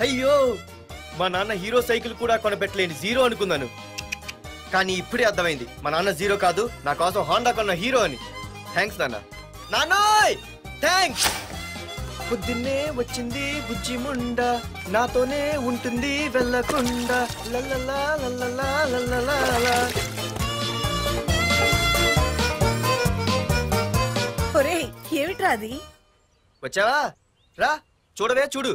అయ్యో మా నాన్న హీరో సైకిల్ కూడా కొనబెట్టలేని జీరో అనుకున్నాను. కానీ ఇప్పుడే అర్థమైంది మా నాన్న జీరో కాదు, నా కోసం హోండా కొన్న హీరో అని. థ్యాంక్స్ నాన్న. నాన్నోయ్ థ్యాంక్స్. పొద్దున్నే వచ్చింది బుజ్జి ముండ, నాతోనే ఉంటుంది వెళ్ళకుండా. లల్లలా లల్లలా లల్లలా. ఒరేయ్ ఏమిట్రా అది? వచ్చావా? రా చూడవే చూడు.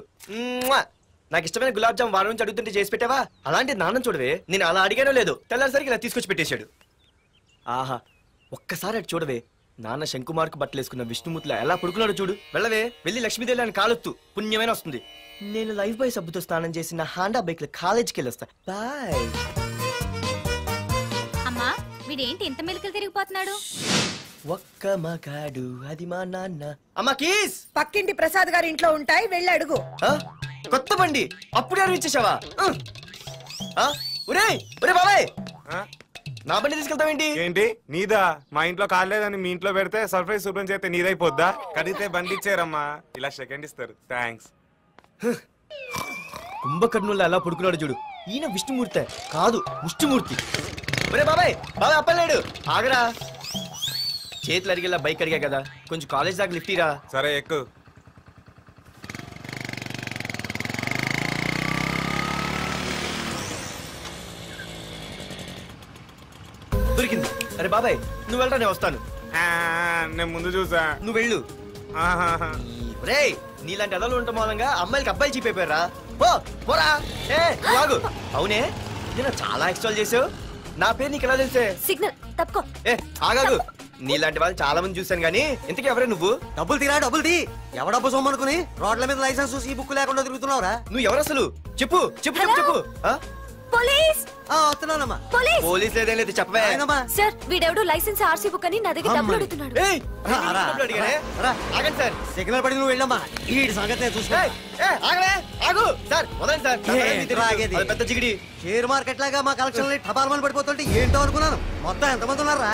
నాకు ఇష్టమైన గులాబ్ జామ్ వారం నుంచి అడుగుతుంటే చేసి పెట్టావా? అలాంటి నాన్న చూడవే, నేను అలా అడిగానో లేదో తెల్లారిసరికి ఇలా తీసుకొచ్చి పెట్టేశాడు. ఆహా ఒక్కసారి అటు చూడవే, నాన్న శంకుమార్కు బట్టలు వేసుకున్న విష్ణుమూర్తిలా ఎలా పడుకున్నాడో చూడు. వెళ్ళవే, వెళ్ళి లక్ష్మీదేవి అని కాలొత్తు, పుణ్యమైన వస్తుంది. నేను లైఫ్ బాయ్ సబ్బుతో స్నానం చేసి నా హాండా బైక్ లో కాలేజీకి వెళ్ళొస్తా. బాయ్. అమ్మా వీడేంటి ఇంత మెలికలు తిరిగిపోతున్నాడు? ఒక్క మగాడు అది మా నాన్న. అమ్మా కీస్ పక్కింటి ప్రసాద్ గారి ఇంట్లో ఉంటాయి, వెళ్ళి అడుగు. కొత్త బండి అప్పుడే అరిచేసావా? ఒరే ఒరే బాబాయ్, నా బండి తీసుకెళ్తావేంటి? ఏంటి నీదా? మా ఇంట్లో కాలేదని మీ ఇంట్లో పెడితే సర్ప్రైజ్ శుభ్రం చేస్తే నీదైపోద్దా? కడిగితే బండి ఇచ్చారమ్మా, ఇలా సెకండ్ ఇస్తారు. థ్యాంక్స్. కుంభకర్ణుల్లో ఎలా పడుకున్నాడు చూడు. ఈయన విష్ణుమూర్తి కాదు విష్ణుమూర్తి. ఒరే బాబాయ్ బాబాయ్ అప్పలేడు, ఆగరా. చేతులు అడిగేలా బైక్ అడిగా కదా, కొంచెం కాలేజ్ దాకా లిఫ్ట్ ఇరా. సరే ఎక్కు. దొరికింది. అరే బాబాయ్ నువ్వు వెళ్ళరా, నేను వస్తాను. నేను ముందు చూసా. నువ్వు వెళ్ళు. రే నీలాంటి ఎదలు ఉండటం మూలంగా అమ్మాయిలకి అబ్బాయిలు చీపైపోయారా? పోరా. ఆగు. అవునే నేను చాలా ఎక్స్ట్రాల్ చేసావు. నా పేరు నీకు ఎలా తెలిసే? సిగ్నల్ తప్పుకో. ఆగాగు. నీలాంటి వాళ్ళు చాలా మంది చూసాను గానీ ఇంతకీ ఎవరే నువ్వు? డబ్బులు తీరా, డబ్బులు తీ. ఎవడ డబ్బు సొమ్మనుకుని రోడ్ల మీద లైసెన్స్ చూసి ఈ బుక్ లేకుండా తిరుగుతున్నావురా? నువ్వు ఎవరు అసలు? చెప్పు చెప్పు చెప్పు చెప్పు. పోలీస్. వస్తున్నానమ్మా. పోలీస్ లేదేం లేదు, చెప్పవే. సార్ వీడెవడో లైసెన్స్ ఆర్సీ బుక్ అని నా దగ్గర డబ్బులు అడుగుతున్నాడు. ఆగండి సార్. సిగ్నల్ పడి నువ్వు వెళ్ళమ్మా, ఈ సంగతి చూసుకో. ఆగు సార్, వదండి సార్. పెద్ద జిగిడి షేర్ మార్కెట్ లాగా మా కలెక్షన్ టపాల్మని పడిపోతుంటే ఏంటో అనుకున్నాను. మొత్తం ఎంతమంది ఉన్నారా?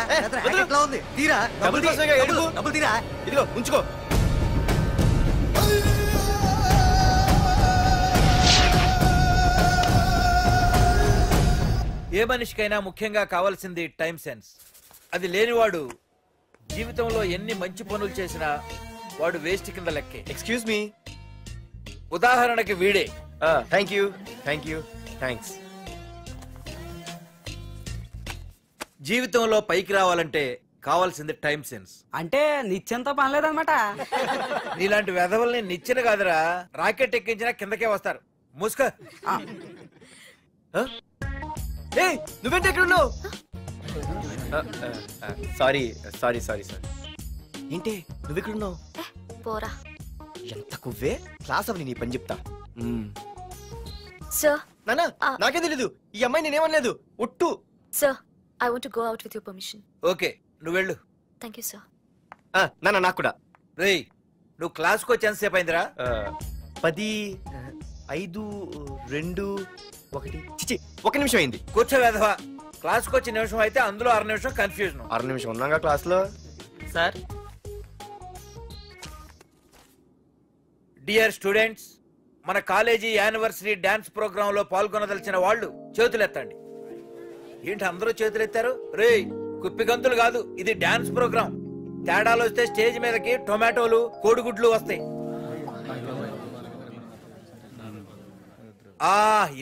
ఎట్లా ఉంది? తీరా డబ్బులు తీరా. ఇదిగో ఉంచుకో. ఏ మనిషికైనా ముఖ్యంగా కావాల్సింది టైం సెన్స్. అది లేనివాడు జీవితంలో ఎన్ని మంచి పనులు చేసినా వాడు వేస్ట్ కింద లెక్కే. Excuse me. ఉదాహరణకి వీడే. Thank you thank you thanks. జీవితంలో పైకి రావాలంటే కావాల్సింది టైం సెన్స్. అంటే నిత్యంతో పనిలేదన్నమాట. నీలాంటి వెధవల్ని నిచ్చెన కాదురా, రాకెట్ ఎక్కించినా కిందకే వస్తారు. ముసుక. నువ్వేంటి ఎక్కడ ఉన్నావు? Sorry sorry sorry sorry. ఏంటి నువ్వు ఇక్కడ ఉన్నావు? పోరా. ఎంత కువ్వే. క్లాస్ అవని నీ పని చెప్తా. సార్ నానా నాకేం తెలీదు, ఈ అమ్మాయి నేనేమనలేదు ఒట్టు. Sir I want to go out with your permission. Okay నువ్వు వెళ్ళు. Thank you sir. నానా నాకు కూడా. రేయ్ నువ్వు క్లాస్కి వచ్చి ఎంతసేపు అయిందిరా? 10, 5, 2, 1 చిచి 1 నిమిషం అయింది. కూర్చో వెధవా. క్లాస్కి వచ్చి నిమిషం అయితే అందులో 6 నిమిషం కన్ఫ్యూజన్. 6 నిమిషం ఉన్నాగా క్లాస్ లో. సార్ డియర్ స్టూడెంట్స్, మన కాలేజీ యానివర్సరీ డాన్స్ ప్రోగ్రామ్ లో పాల్గొనదలిచిన వాళ్ళు చేతులెత్తండి. ఏంటి అందరూ చేతులెత్తారు? రేయ్ కుప్పి గంతులు కాదు, ఇది డాన్స్ ప్రోగ్రామ్. తేడాలు వస్తే స్టేజ్ మీదకి టొమాటోలు కోడిగుడ్లు వస్తాయి.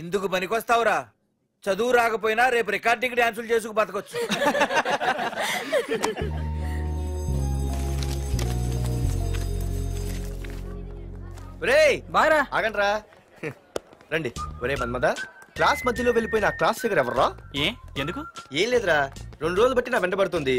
ఇందుకు పనికొస్తావురా. చదువు రాకపోయినా రేపు రికార్డింగ్ డాన్సులు చేసుకు బతకొచ్చు. ఆగండి రా. రండి. ఒరే మన్మద, క్లాస్ మధ్యలో వెళ్ళిపోయిన ఆ క్లాస్ దగ్గర ఎవర్రా? ఎందుకు? ఏం లేదురా, 2 రోజులు బట్టి నా వెంట పడుతుంది.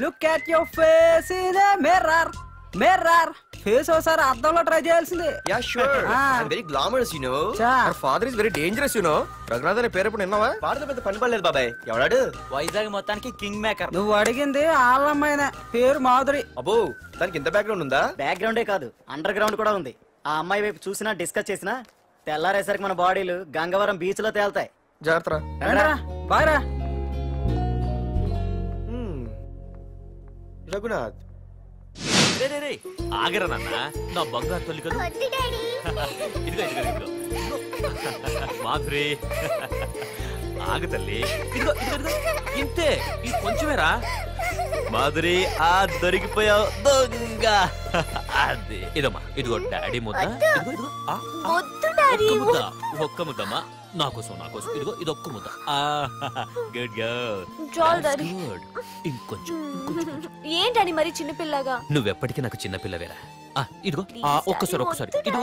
Look at your face in a mirror. Mirror face ఒకసారి అద్దంలో ట్రై చేయాల్సిందే. Yeah sure. I am very glamorous you know. Our father is very dangerous you know. Raghunath అనే పేరు ఎప్పుడు విన్నావా? వాడితో పెద్ద పని పడలేదు బాబాయ్. ఎవడాడు? వైజాగ్ మొత్తానికి కింగ్ మేకర్. నువ్వు అడిగింది ఆళ్ళమ్మాయినే, పేరు మాధురి. అబ్బో దానికి ఇంత బ్యాక్గ్రౌండ్ ఉందా? బ్యాక్గ్రౌండే కాదు, అండర్ గ్రౌండ్ కూడా ఉంది. ఆ అమ్మాయి వైపు చూసినా డిస్కస్ చేసినా తెల్లారేసరికి మన బాడీలు గంగవరం బీచ్ లో తేల్తాయి. జాగ్రత్త. బాయ్ రా. రఘునాథ్ ఆగరా నాన్న, నా బంగారు తల్లి కదా. ఇదిగో ఇదిగో ఇదిగో మాధురి ఆగు తల్లి. ఇదిగో ఇదిగో ఇంతే, ఇది కొంచెమేరా. మాధురి ఆ దొరికిపోయావు దొంగ. అది ఇదమ్మా, ఇదిగో డాడీ ముద్ద. ఇదిగో ఇదిగో ఒక్క ముద్ద, ఒక్క ముద్దమ్మా నా కోసం, నా కోసం. ఇదిగో ఇది ఒక్క ముద్ద. Good girl. ఇంకొంచెం. ఏంటని మరి చిన్నపిల్లగా? నువ్వెప్పటికీ నాకు చిన్న పిల్లవేరా. ఇదిగో ఒక్కసారి ఇదిగో.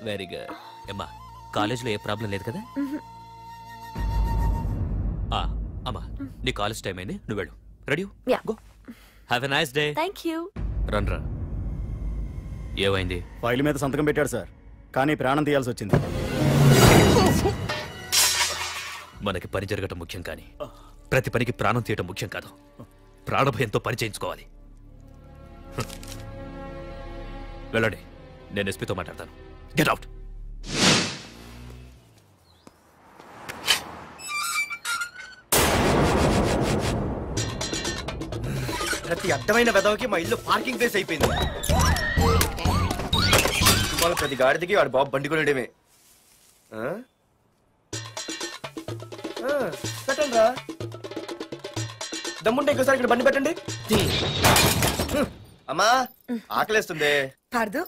Very good. అమ్మా కాలేజీలో ఏ ప్రాబ్లం లేదు కదా? అమ్మా నీ కాలేజ్ టైం అయింది, నువ్వు వెళ్ళు. Ready? Go. Have a nice day. Thank you. రా. ఏమైంది? ఫైల్ మీద సంతకం పెట్టాడు సార్, కానీ ప్రాణం తీయాల్సి వచ్చింది. మనకి పని జరగటం ముఖ్యం, కానీ ప్రతి పనికి ప్రాణం తీయటం ముఖ్యం కాదు. ప్రాణభయంతో పని చేయించుకోవాలి. వెళ్ళండి, నేను ఎస్పీతో మాట్లాడతాను. Get out. ప్రతి అడ్డమైన వెదవకి మా ఇల్లు పార్కింగ్ ప్లేస్ అయిపోయింది. వాళ్ళ ప్రతి గాడిదికి వాడు బాబు బండి కొనడమే. పెట్టండి రా, దమ్ముంటే ఇంకోసారి ఇక్కడ బండి పెట్టండి. అమ్మా ఆకలేస్తుంది. పార్దు,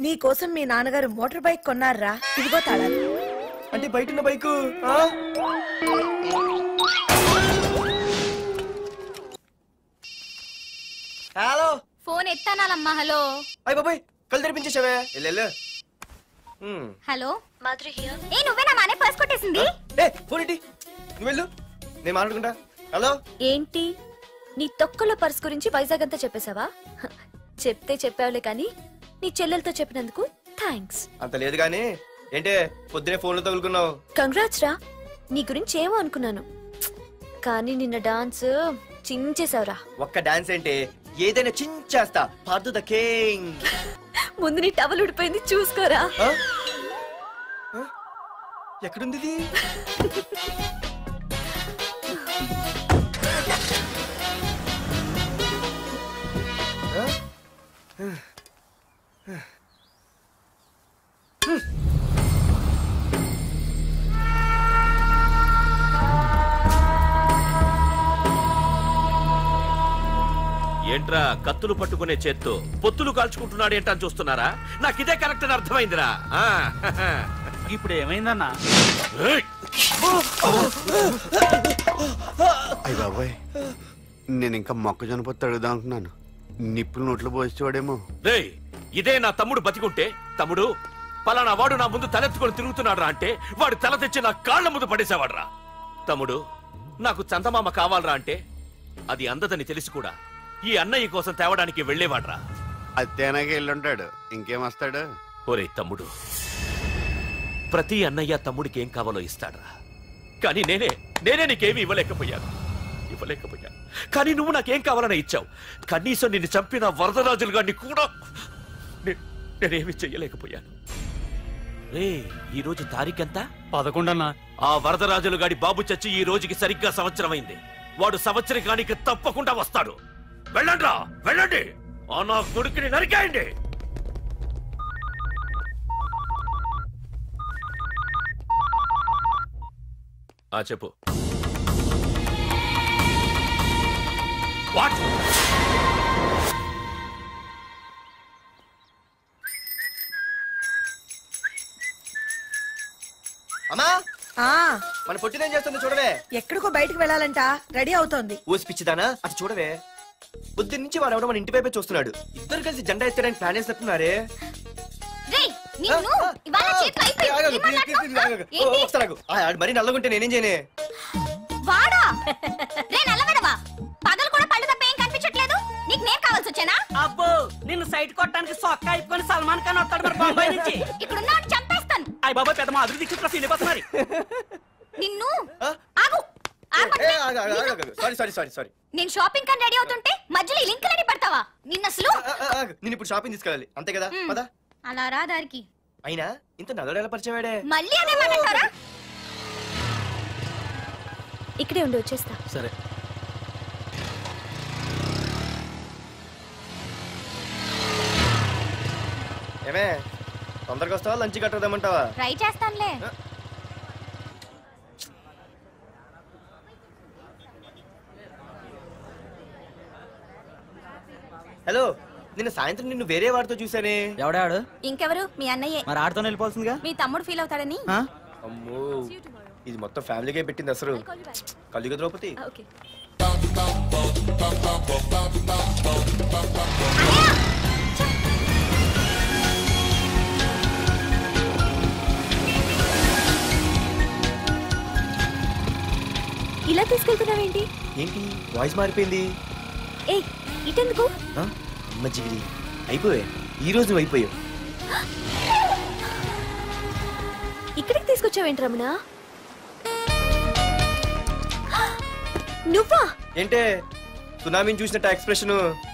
నీ కోసం మీ నాన్నగారు మోటార్ బైక్ కొన్నారా? ఇదిగో తాళాలు. అంటే బయట ఉన్న బైకు. హలో, ఫోన్ ఎత్తానాలమ్మా. హలో. అయ్య బాబాయ్, కళ్ళు తెరిపించేసావే. Hello Madhuri here. ఏ నువ్వేనా మానే పర్స్ కొట్టేసింది? ఫోన్ ఏంటి? నువ్వు వెళ్ళు, నేను మాట్లాడుకుంటా. హలో. ఏంటి నీ తొక్కల పర్స్ గురించి వైజాగ్ అంతా చెప్పేశావా? చెప్తే చెప్పావులే, కానీ నీ చెల్లెలతో చెప్పినందుకు థ్యాంక్స్. అంత లేదు గానీ ఏంటే పొద్దునే ఫోన్లో తగులుకున్నావు? కంగ్రాట్స్ రా. నీ గురించి ఏమో అనుకున్నాను, కానీ నిన్న డాన్స్ చించేశావురా. ఒక్క డాన్స్ ఏంటి, ఏదైనా చించేస్తా. Pardhu the king. ముందు నీ టవల్ ఉడిపోయింది, చూసుకోరా. ఎక్కడుంది ఇది? ఏంట్రా కత్తులు పట్టుకునే చేత్తో పొత్తులు కాల్చుకుంటున్నాడు ఏంటని చూస్తున్నారా? నాకు ఇదే కరెక్ట్ అని అర్థమైందిరా. ఇప్పుడు ఏమైందన్నా? అయ్య బాబాయ్, నేను ఇంకా మొక్కజొన్న పొత్తు అడుగుదాం అనుకున్నాను. నిప్పులు నోట్లో పోసేవాడేమో. రేయ్, ఇదే నా తమ్ముడు బతికుంటే, తమ్ముడు పలానా వాడు నా ముందు తలెత్తుకొని తిరుగుతున్నాడు రా అంటే వాడు తల తెచ్చి నా కాళ్ల ముందు పడేసేవాడ్రా. తమ్ముడు నాకు చందమామ కావాలరా అంటే అది అందదని తెలిసి కూడా ఈ అన్నయ్య కోసం తేవడానికి వెళ్లేవాడ్రా. అది తేనాగా వెళ్ళుంటాడు, ఇంకేం వస్తాడు? ఒరే తమ్ముడు, ప్రతి అన్నయ్య తమ్ముడికి ఏం కావాలో ఇస్తాడ్రా. కానీ నేనే నీకేమీ ఇవ్వలేకపోయాను. కానీ నువ్వు నాకేం కావాలని ఇచ్చావు. కనీసం నిన్ను చంపిన వరదరాజులు గారిని కూడా నేనేమి చెయ్యలేకపోయాను. రే, ఈ రోజు తారీఖెంత? 11 అన్నా. ఆ వరదరాజులు గాడి బాబు చచ్చి ఈ రోజుకి సరిగ్గా సంవత్సరం అయింది. వాడు సంవత్సరానికి తప్పకుండా వస్తాడు. వెళ్ళండ్రా, వెళ్ళండి. ఆ నా కొడుకుని నరికేయండి. చెప్పు. వాట్? అమ్మా, మన పొట్టిదేం చేస్తుంది చూడవే. ఎక్కడికో బయటకు వెళ్ళాలంట, రెడీ అవుతోంది. ఊసి పిచ్చిదానా, అది చూడవే. పొద్దున్న నుంచి వాడు ఎవడో మన ఇంటి వైపే చూస్తున్నాడు. ఇద్దరు కలిసి జెండా ఎత్తడానికి ప్లాన్ చేస్తున్నారు. మరి నల్లగుంటే నేనేం చేయనే? వాడా రే నల్లవడవా, పగలు కూడా పళ్ళు తప్ప ఏం కనిపించట్లేదు. నీకు నేను కావాల్సి వచ్చానా? అబ్బో, నిన్ను సైట్ కొట్టడానికి సొక్క అయిపోయి సల్మాన్ ఖాన్ వస్తాడు మరి బొంబాయి నుంచి. ఇక్కడ ఉన్నాడు చంపేస్తాను. అయ్య బాబా, పెద్ద మా అభివృద్ధి చిత్ర సినిమా మరి. నిన్ను ఆగు. సారీ. నేను షాపింగ్ కని రెడీ అవుతుంటే మధ్యలో ఈ లింకులని పెడతావా? నిన్న అసలు నేను ఇప్పుడు షాపింగ్ తీసుకెళ్ళాలి, అంతే కదా? పద. అలా రా దారికి. అయినా ఇంత నల్లడు ఎలా పరిచయం వాడే? మళ్ళీ అదే మాట్లాడతారా? ఇక్కడే ఉండి వచ్చేస్తా. సరే. ఏమే తొందరగా వస్తావా లంచ్ కట్టదామంటావా? ట్రై చేస్తానులే. హలో, నిన్న సాయంత్రం నిన్ను వేరే వాడితో చూసానే. ఎవడాడు? ఇంకెవరు? మీ అన్నయ్యే. మరి ఆడుతో వెళ్ళిపోతుందిగా. మీ తమ్ముడు ఫీల్ అవుతాడని. అమ్మో, ఇది మొత్తం ఫ్యామిలీకే పెట్టింది అసలు. కలియుగ ద్రౌపది. ఇలా తీసుకెళ్తున్నావేంటి? ఏంటి వాయిస్ మారిపోయింది? ఏ ఇటెందుకు? అమ్మ జిగిరి, అయిపోయా ఈ రోజు నువ్వు అయిపోయావు. ఇక్కడికి తీసుకొచ్చావేంటి రమణ? నువ్వా? ఏంటే సునామీని చూసినట్టు ఎక్స్ప్రెషన్?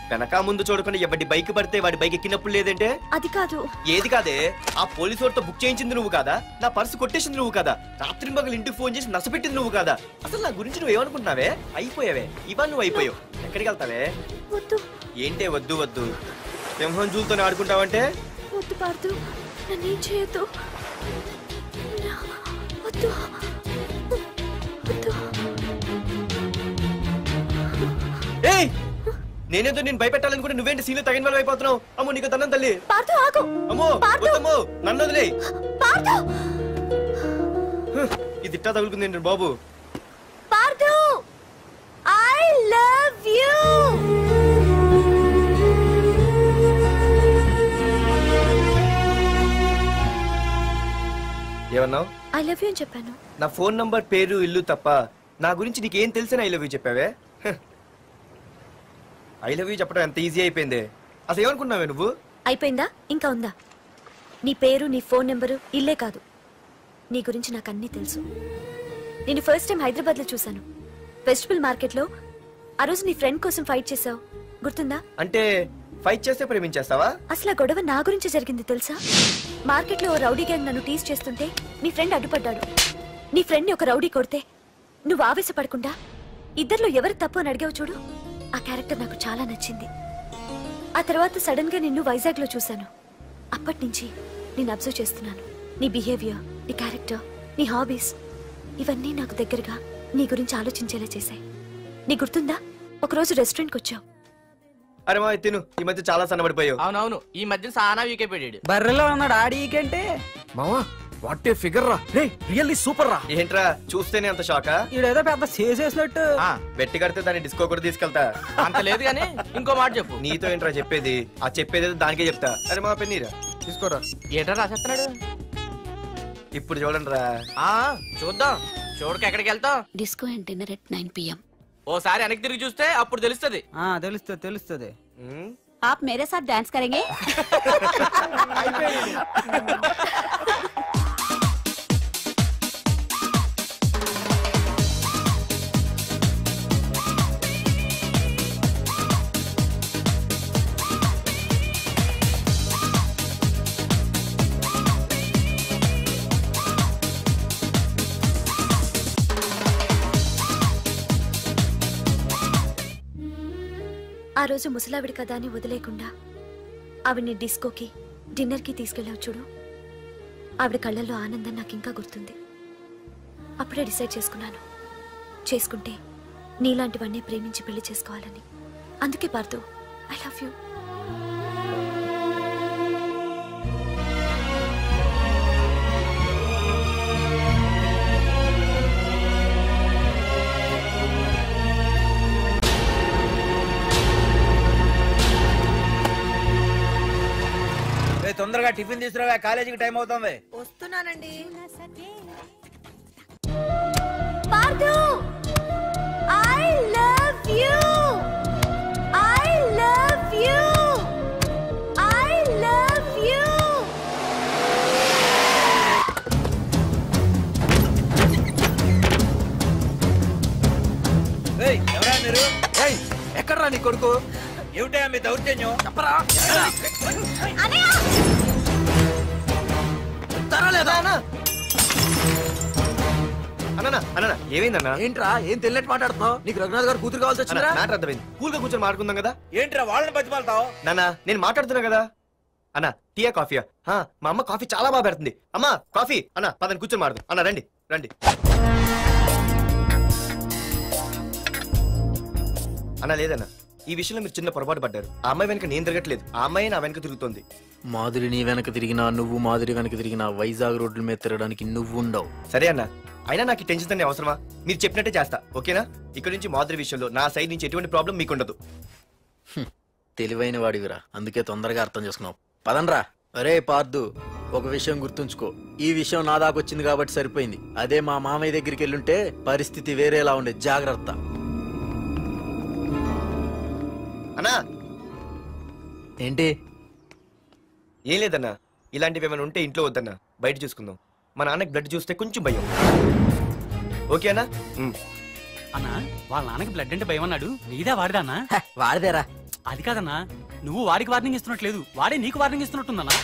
వెనక ముందు చూడకుండా ఎవడి బైక్ పడితే వాడి బైక్ ఎక్కినప్పుడు లేదంటే? అది కాదు. ఏది కాదే? ఆ పోలీసు వాడితో బుక్ చేయించింది నువ్వు కాదా? నా పర్సు కొట్టేసింది నువ్వు కాదా? రాత్రి మగలు ఇంటికి ఫోన్ చేసి నసపెట్టింది నువ్వు కాదా? అసలు నా గురించి నువ్వు ఏమనుకుంటున్నావే? అయిపోయావే, ఇవాళ నువ్వు అయిపోయావు. ఎక్కడికి వెళ్తావే? వద్దు. ఏంటే వద్దు వద్దు? సింహం జూలతో ఆడుకుంటావంటే? వద్దు పార్దు, నన్నేం చేయొద్దు. వద్దు వద్దు. ఏయ్, నేనేదో నేను భయపెట్టాలనుకుంటే నువ్వేంటి సీన్లో తగిన వాళ్ళు అయిపోతున్నావు? అమ్మో నీకు తన్నం తల్లి. పార్దు ఆగు. అమ్మో వద్దమ్మో, నన్ను వదిలే. పార్దు, ఇది ఇట్టా తగులుకుంది ఏంటి బాబు? Parthu, I love you. ఏమన్నావు? ఐ లవ్ యూ అని చెప్పాను. నా ఫోన్ నంబర్, పేరు, ఇల్లు తప్ప నా గురించి నీకేం తెలిసిన ఐ లవ్ యూ చెప్పావే? ఐ లవ్ యూ చెప్పడం ఎంత ఈజీ అయిపోయింది. అసలు ఏమనుకున్నావే నువ్వు? అయిపోయిందా? ఇంకా ఉందా? నీ పేరు, నీ ఫోన్ నెంబరు, ఇల్లే కాదు, నీ గురించి నాకు అన్నీ తెలుసు. నేను ఫస్ట్ టైం హైదరాబాద్ లో చూశాను, వెజిటబుల్ మార్కెట్ లో. ఆ రోజు నీ ఫ్రెండ్ కోసం ఫైట్ చేసావు, గుర్తుందా? అంటే ఫైట్ చేస్తే ప్రేమించేస్తావా? అసలు ఆ గొడవ నా గురించి జరిగింది తెలుసా? మార్కెట్ లో ఓ రౌడీ గ్యాంగ్ నన్ను టీజ్ చేస్తుంటే నీ ఫ్రెండ్ అడ్డుపడ్డాడు. నీ ఫ్రెండ్ ని ఒక రౌడీ కొడితే నువ్వు ఆవేశపడకుండా ఇద్దరిలో ఎవరు తప్పు అని అడిగావు చూడు, ఆ క్యారెక్టర్ నాకు చాలా నచ్చింది. ఆ తర్వాత సడన్ గా నిన్ను వైజాగ్ లో చూశాను. అప్పటి నుంచి నేను అబ్జర్వ్ చేస్తున్నాను. నీ బిహేవియర్, నీ క్యారెక్టర్, నీ హాబీస్, ఇవన్నీ నాకు దగ్గరగా నీ గురించి ఆలోచించేలా చేశాయి. నీ గుర్తుందా, ఒకరోజు రెస్టారెంట్కి వచ్చావు. అరే మా తిను, ఈ మధ్య చాలా సన్నబడిపోయావు. అవునవును, ఈ మధ్య సానా వీకే పెట్టాడు. బర్రెలో ఉన్నాడు ఆడీకంటే. మావా వాట్ ఏ ఫిగర్ రా. రే రియల్లీ సూపర్ రా. ఏంట్రా చూస్తేనే అంత షాకా? ఈడేదో పెద్ద చేసేసినట్టు. బెట్టి కడితే దాన్ని డిస్కో కూడా తీసుకెళ్తా. అంత లేదు గానీ ఇంకో మాట చెప్పు. నీతో ఏంట్రా చెప్పేది? ఆ చెప్పేది దానికే చెప్తా. అరే మా పెన్నీరా తీసుకోరా. ఏటా రాసేస్తున్నాడు? ఇప్పుడు చూడండి రా. చూద్దాం. చూడక ఎక్కడికి వెళ్తాం? Disco and dinner at 9 PM. ఓసారి వెనక్కి తిరిగి చూస్తే అప్పుడు తెలుస్తుంది. తెలుస్తుంది తెలుస్తుంది. आप मेरे साथ डांस करेंगे? ఆ రోజు ముసలావిడి కదా అని వదిలేకుండా ఆవిడ్ని డిస్కోకి, డిన్నర్కి తీసుకెళ్ళావు చూడు, ఆవిడ కళ్ళల్లో ఆనందం నాకు ఇంకా గుర్తుంది. అప్పుడే డిసైడ్ చేసుకున్నాను, చేసుకుంటే నీలాంటివన్నీ ప్రేమించి పెళ్లి చేసుకోవాలని. అందుకే పార్దు, ఐ లవ్ యూ. తొందరగా టిఫిన్ తీసుకురా, కాలేజీకి టైం అవుతుంది. వస్తున్నానండి. Pardhu, I love you. I love you. I love you. ఎవరా మీరు? ఎక్కడ్రా నీ కొడుకు? ఏమిటా మీ దౌర్జన్యం? చెప్పరా. అన్న ఏమైందన్నా? ఏంట్రా ఏం తెలియట్ మాట్లాడుతున్నావు? నీకు రఘునాథ్ గారు కూతురు కావాల్సి వచ్చిందా? మ్యాటర్ అర్థమైంది. కూల్ గా కూర్చొని మాట్లాడుకుందాం కదా. ఏంట్రా వాళ్ళని బతిమాలతావు? నాన్న నేను మాట్లాడుతున్నా కదా. అన్న టీయా కాఫీయా మా అమ్మ కాఫీ చాలా బాగా పెడుతుంది. అమ్మా కాఫీ అన్న పదని కూర్చొని మాడదు. అన్న రండి రండి అన్న. లేదన్న ఈ విషయంలో మీరు చిన్న పొరపాటు పడ్డారు. ఆ అమ్మాయి వెనక నేను తిరగట్లేదు, ఆ అమ్మాయి నా వెనక తిరుగుతోంది. మాధురి నీ వెనక తిరిగినా నువ్వు మాధురి వెనక తిరిగినా వైజాగ్ రోడ్ల మీద తిరగడానికి నువ్వు ఉండవు. సరే అన్న, అయినా నాకు ఈ టెన్షన్ అనే అవసరమా? మీరు చెప్పినట్టే చేస్తా ఓకేనా? ఇక్కడ నుంచి మాధురి విషయంలో నా సైడ్ నుంచి ఎటువంటి ప్రాబ్లం మీకు ఉండదు. తెలివైన వాడివిరా, అందుకే తొందరగా అర్థం చేసుకున్నావు. పదండ్రా. అరే పార్దు, ఒక విషయం గుర్తుంచుకో, ఈ విషయం నా దాకొచ్చింది కాబట్టి సరిపోయింది. అదే మా మామయ్య దగ్గరికి వెళ్ళుంటే పరిస్థితి వేరేలా ఉండేది. జాగ్రత్త. అన్నా ఏంటి? ఏం లేదన్నా, ఇలాంటివి ఏమైనా ఉంటే ఇంట్లో వద్దన్నా, బయట చూసుకుందాం. మా నాన్నకి బ్లడ్ చూస్తే కొంచెం భయం. ఓకే అన్నా? అన్నా వాళ్ళ నాన్నకి బ్లడ్ అంటే భయం అన్నాడు, నీదే వాడిదా అన్నా? వాడిదేరా. అది కాదన్నా, నువ్వు వాడికి వార్నింగ్ ఇస్తున్నట్లేదు, వాడే నీకు వార్నింగ్ ఇస్తున్నట్టుందన్నా.